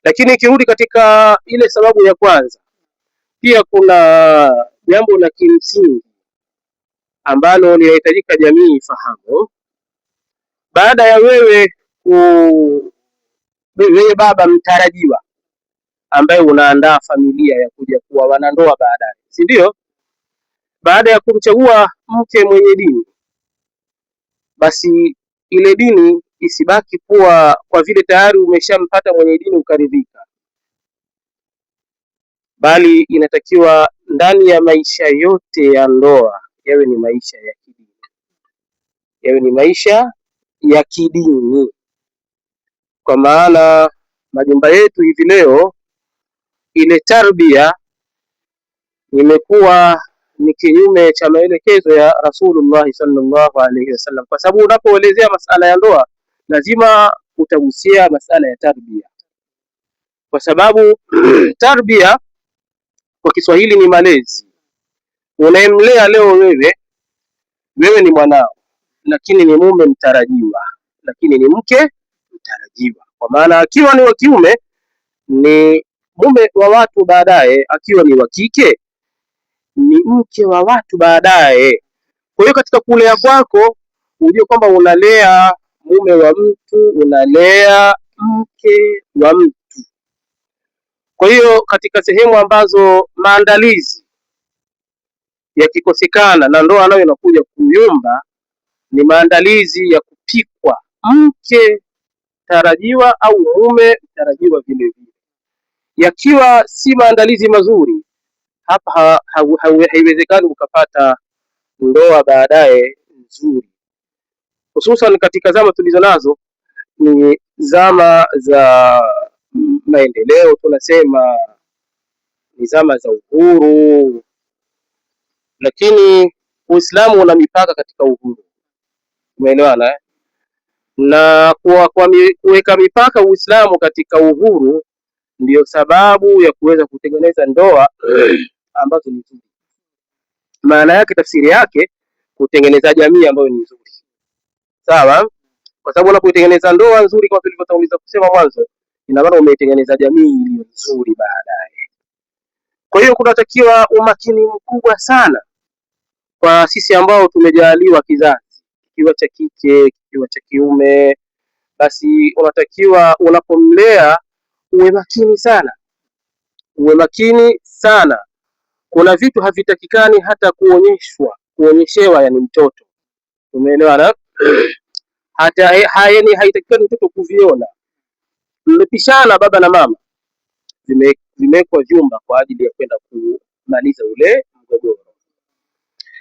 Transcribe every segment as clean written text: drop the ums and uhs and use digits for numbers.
Lakini ikirudi katika ile sababu ya kwanza, pia kuna jambo la kimsingi ambalo linahitajika jamii ifahamu. Baada ya wewe baba mtarajiwa ambaye unaandaa familia ya kuja kuwa wanandoa baadaye, si ndio? Baada ya kumchagua mke mwenye dini, basi ile dini isibaki kuwa kwa vile tayari umeshampata mwenye dini ukaridhika, bali inatakiwa ndani ya maisha yote ya ndoa yawe ni maisha ya kidini, yawe ni maisha ya kidini. Kwa maana majumba yetu hivi leo, ile tarbia imekuwa ni kinyume cha maelekezo ya Rasulullah sallallahu alaihi wasallam, kwa sababu unapoelezea masala ya ndoa lazima utagusia masala ya tarbia, kwa sababu tarbia kwa Kiswahili ni malezi. Unayemlea leo wewe ni mwanao, lakini ni mume mtarajiwa, lakini ni mke mtarajiwa, kwa maana akiwa ni wa kiume ni mume wa watu baadaye, akiwa ni wa kike ni mke wa watu baadaye. Kwa hiyo katika kulea kwako ujue kwamba unalea mume wa mtu, unalea mke wa mtu. Kwa hiyo katika sehemu ambazo maandalizi yakikosekana na ndoa nayo inakuja kuyumba, ni maandalizi ya kupikwa mke tarajiwa au mume tarajiwa vile vile. Yakiwa si maandalizi mazuri, hapa haiwezekani ukapata ndoa baadaye nzuri, hususan katika zama tulizo nazo, ni zama za maendeleo, tunasema ni zama za uhuru, lakini Uislamu una mipaka katika uhuru. Umeelewana eh? Na kuweka mipaka Uislamu katika uhuru ndiyo sababu ya kuweza kutengeneza ndoa ambazo ni nzuri. Maana yake, tafsiri yake, kutengeneza jamii ambayo ni nzuri. Sawa? Kwa sababu unapotengeneza ndoa nzuri kama tulivyotanguliza kusema mwanzo, ina maana umetengeneza jamii iliyo nzuri baadaye. Kwa hiyo kunatakiwa umakini mkubwa sana kwa sisi ambao tumejaliwa kizazi, kikiwa cha kike, kikiwa cha kiume, basi unatakiwa unapomlea uwe makini sana, uwe makini sana. Kuna vitu havitakikani hata kuonyeshewa, yani mtoto, umeelewana? Hata haitakikani mtoto kuviona. Mmepishana baba na mama, vimewekwa vyumba kwa ajili ya kwenda kumaliza ule mgogoro,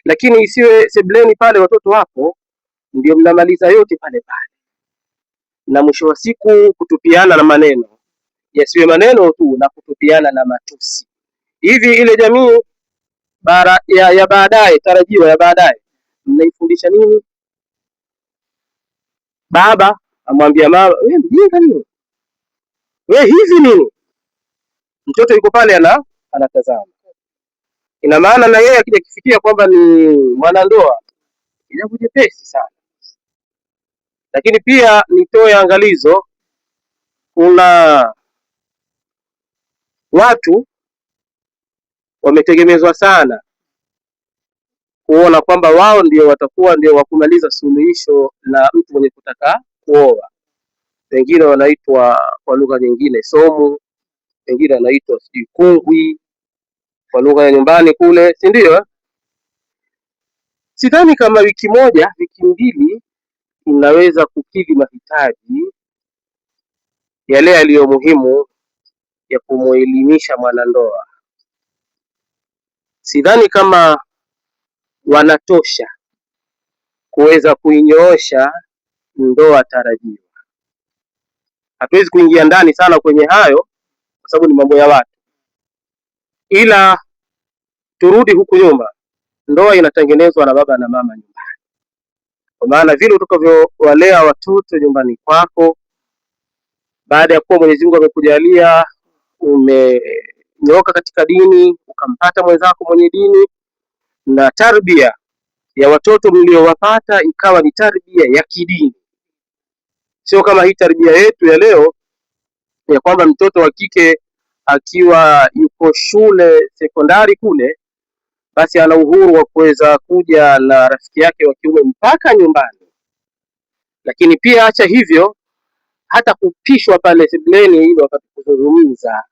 lakini isiwe sebleni pale watoto wapo ndio mnamaliza yote pale pale, na mwisho wa siku kutupiana na maneno, yasiwe maneno tu na kutupiana na matusi. Hivi ile jamii ya baadaye, tarajiwa ya baadaye, mnaifundisha nini? Baba amwambia mama, wewe mjinga nini? Wewe hivi nini? Mtoto yuko pale anatazama. Ina maana na yeye akija kifikia kwamba ni mwanandoa inakuwa jepesi sana. Lakini pia nitoe angalizo, kuna watu wametegemezwa sana kuona kwamba wao ndio watakuwa ndio wakumaliza suluhisho la mtu mwenye kutaka kuoa. Wengine wanaitwa kwa lugha nyingine somu, wengine wanaitwa kungwi kwa lugha ya nyumbani kule, si ndio? Sidhani kama wiki moja, wiki mbili inaweza kukidhi mahitaji yale yaliyo muhimu ya kumuelimisha mwanandoa. Sidhani kama wanatosha kuweza kuinyoosha ndoa tarajiwa. Hatuwezi kuingia ndani sana kwenye hayo kwa sababu ni mambo ya watu, ila turudi huku nyuma. Ndoa inatengenezwa na baba na mama nyumbani, kwa maana vile utakavyowalea watoto nyumbani kwako, baada ya kuwa Mwenyezi Mungu amekujalia umenyoka katika dini, ukampata mwenzako mwenye dini, na tarbia ya watoto mliowapata ikawa ni tarbia ya kidini, sio kama hii tarbia yetu ya leo ya kwamba mtoto wa kike akiwa yuko shule sekondari kule, basi ana uhuru wa kuweza kuja na rafiki yake wa kiume mpaka nyumbani. Lakini pia acha hivyo, hata kupishwa pale sebuleni ili wakati kuzungumza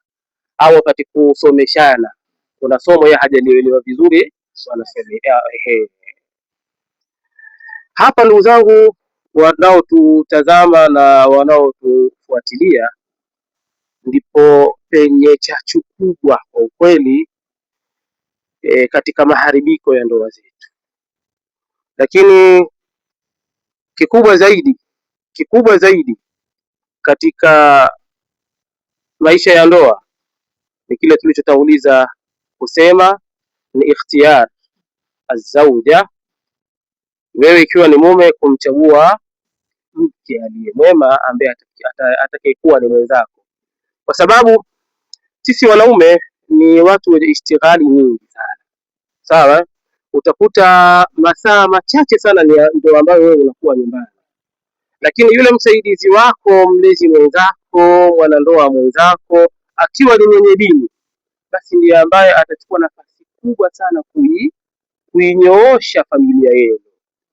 au wakati kusomeshana, kuna somo ya hajalielewa vizuri wanasema hapa. Ndugu zangu wanaotutazama na wanaotufuatilia, ndipo penye chachu kubwa kwa ukweli katika maharibiko ya ndoa zetu. Lakini kikubwa zaidi katika maisha ya ndoa ni kile tulichotanguliza kusema, ni ikhtiyar azauja, wewe ikiwa ni mume kumchagua mke aliye mwema ambaye atakayekuwa ni mwenzako, kwa sababu sisi wanaume ni watu wenye ishtighali nyingi sana. Sawa, utakuta masaa machache sana ndio ambayo wewe unakuwa nyumbani, lakini yule msaidizi wako, mlezi mwenzako, mwanandoa mwenzako akiwa ni mwenye dini, basi ndiye ambaye atachukua nafasi kubwa sana kuinyoosha familia yenu,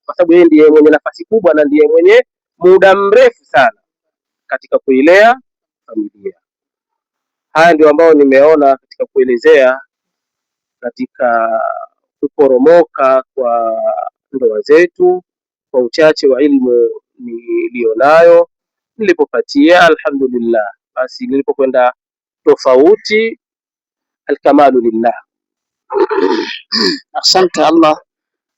kwa sababu yeye ndiye mwenye nafasi kubwa na ndiye mwenye muda mrefu sana katika kuilea familia. Haya ndio ambao nimeona katika kuelezea katika kuporomoka kwa ndoa zetu, kwa uchache wa ilmu nilionayo, nilipopatia alhamdulillah. Basi nilipokwenda tofauti, alkamalu lillah. Asante, Allah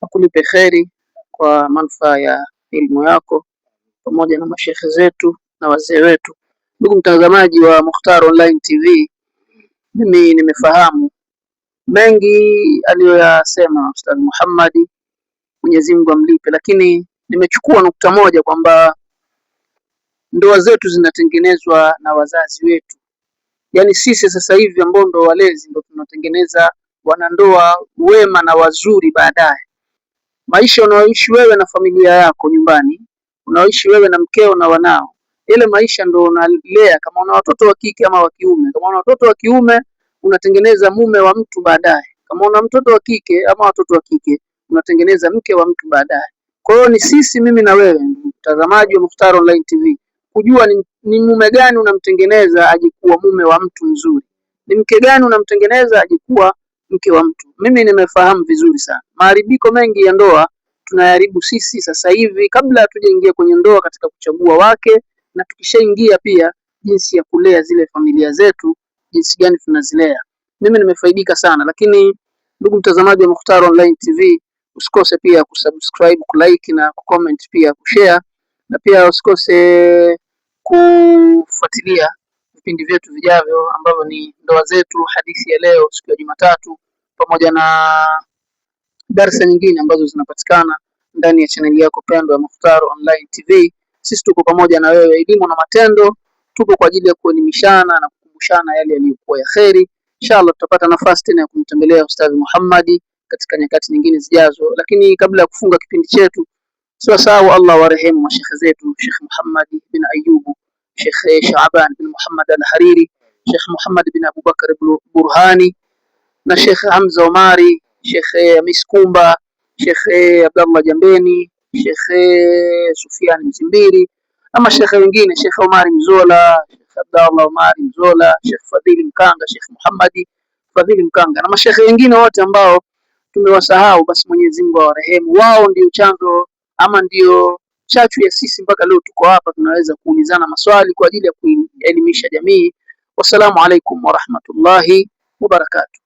akulipe kheri kwa manufaa ya elimu yako pamoja na mashekhe zetu na wazee wetu. Ndugu mtazamaji wa Mukhtar Online TV, mimi nimefahamu mengi aliyoyasema Ustadh Muhammad, Mwenyezi Mungu amlipe, lakini nimechukua nukta moja kwamba ndoa zetu zinatengenezwa na wazazi wetu. Yaani sisi sasa hivi ambao ndo walezi ndo tunatengeneza wanandoa wema na wazuri baadaye. Maisha unaoishi wewe na familia yako nyumbani, unaoishi wewe na mkeo na wanao, ile maisha ndo unalea. Kama una watoto wa kike ama wa kiume, kama una watoto wa kiume unatengeneza mume wa mtu baadaye, kama una mtoto wa kike ama watoto wa kike unatengeneza mke wa mtu baadaye. Kwa hiyo ni sisi, mimi na wewe mtazamaji wa Mukhtar Online TV, kujua ni mume gani unamtengeneza ajikuwa mume wa mtu mzuri, ni mke gani unamtengeneza ajikuwa mke wa mtu. Mimi nimefahamu vizuri sana maharibiko mengi ya ndoa tunayaribu sisi sasa hivi, kabla hatujaingia kwenye ndoa, katika kuchagua wake, na tukishaingia pia jinsi ya kulea zile familia zetu, jinsi gani tunazilea. Mimi nimefaidika sana. Lakini ndugu mtazamaji wa Mukhtar Online TV, usikose pia kusubscribe, kulike na kucomment, pia kushare, na pia usikose kufuatilia vipindi vyetu vijavyo ambavyo ni ndoa zetu, hadithi ya leo siku ya Jumatatu, pamoja na darasa nyingine ambazo zinapatikana ndani ya chaneli yako pendwa ya Mukhtar Online TV. Sisi tuko pamoja na wewe, elimu na matendo, tuko kwa ajili ya kuelimishana na kukumbushana yale yaliyokuwa ya kheri. Inshallah tutapata nafasi tena ya kumtembelea Ustadh Muhammad katika nyakati nyingine zijazo. Lakini kabla ya kufunga kipindi chetu, siwasahau Allah warehemu mashekhe zetu, Sheikh Muhammad bin Ayubu, Sheikh Shaaban bin Muhammad al-Hariri, Sheikh Muhammad bin Abubakar Burhani, na Sheikh Hamza Omari, Sheikh Hamis Kumba, Sheikh Abdallah Jambeni, Sheikh Sufian Mzimbiri, na mashekhe wengine, Sheikh Omari Mzola, Sheikh Abdallah Omari Mzola, Sheikh Fadhili Mkanga, Sheikh Muhammad Fadhili Mkanga, na mashekhe wengine wote ambao tumewasahau, basi Mwenyezi Mungu awarehemu. Wao ndio chanzo ama ndio chachu ya sisi mpaka leo tuko hapa, tunaweza kuulizana maswali kwa ajili ya kuelimisha jamii. Wassalamu alaikum wa rahmatullahi wa barakatuh.